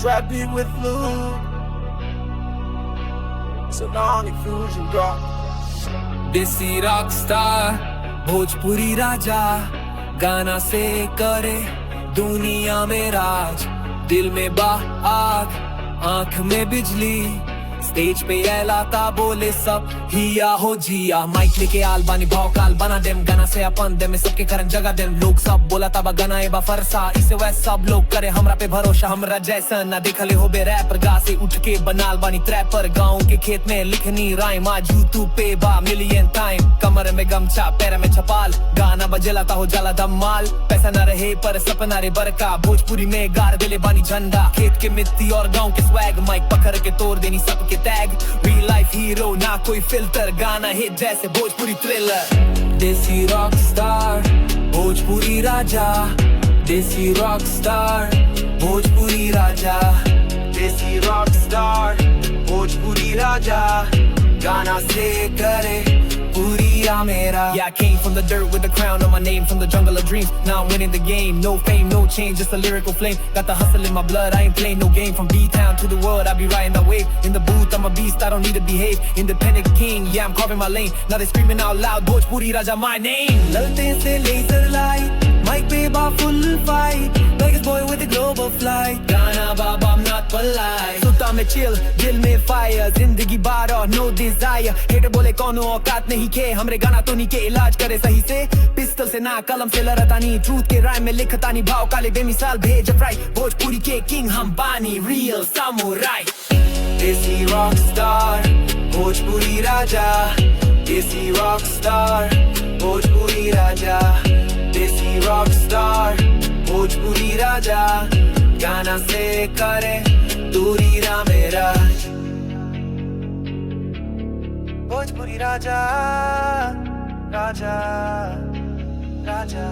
trap beat with Luke. Sonic Fusion drop. देसी rock star Bhojpuri राजा, गाना से करे दुनिया में राज। दिल में आग, आंख में बिजली, स्टेज पे एलाता बोले सब हिया हो जिया। माइक लेके आल बानी भौकाल बना देम, गाना से अपन देम सबके करन जगह देम। लोग सब बोला तबा गाना एबा फरसा, इसे वैसे सब लोग करे हमरा पे भरोसा। हमरा जैसा ना देखले हो बे रैपर, गा से उठ के बनाल बानी ट्रैपर। गाँव के खेत में लिखनी राइम, आज यूट्यूब पे बा मिलियन टाइम। कमर में गमछा पैर में छपाल, गाना बजलाता हो जाला धमाल। पैसा ना रहे पर सपना रे बरका, भोजपुरी में गाड़ दिले बानी झंडा। खेत के मिट्टी और गाँव के स्वैग, माइक पकड़ के तोड़ देनी सबके टैग। रियल लाइफ हीरो ना कोई फिल्टर, गाना हिट जैसे भोजपुरी थ्रिलर। देसी रॉक स्टार भोजपुरी राजा, देसी रॉक स्टार भोजपुरी राजा। देसी रॉक स्टार भोजपुरी राजा, गाना से करे पूरिया मेरा। Yeah, I came from the dirt with the crown on my name, from the jungle of dreams. Now I'm winning the game, no fame, no change, just a lyrical flame. Got the hustle in my blood, I ain't playing no game. From B-town to the world, I be riding that wave. In the booth, I'm a beast, I don't need to behave. Independent king, yeah, I'm carving my lane. Now they screaming out loud, Bhojpuri Raja, my name. Lalte se laser light, mic pe ba full fight. Biggest boy with the global flight. Gana baba, I'm not polite. Suta mein chill, dil mein fire. Zindagi bara, no desire. Hater bole कोनो औकात नहीं के, हमरे गाना तो नहीं के इलाज करे सही से। पिस्टल से ना कलम से लड़तानी, ट्रूथ के राइम में लिखतानी। भाव काले बेमिसाल भेज फ्राई, भोजपुरी के किंग हम बानी, रियल सामुराई। देसी रॉक स्टार भोजपुरी राजा, देसी रॉक स्टार भोजपुरी राजा। देसी रॉक स्टार भोजपुरी राजा, गाना से करे दूरी रा मेरा। भोजपुरी राजा, राजा, राजा।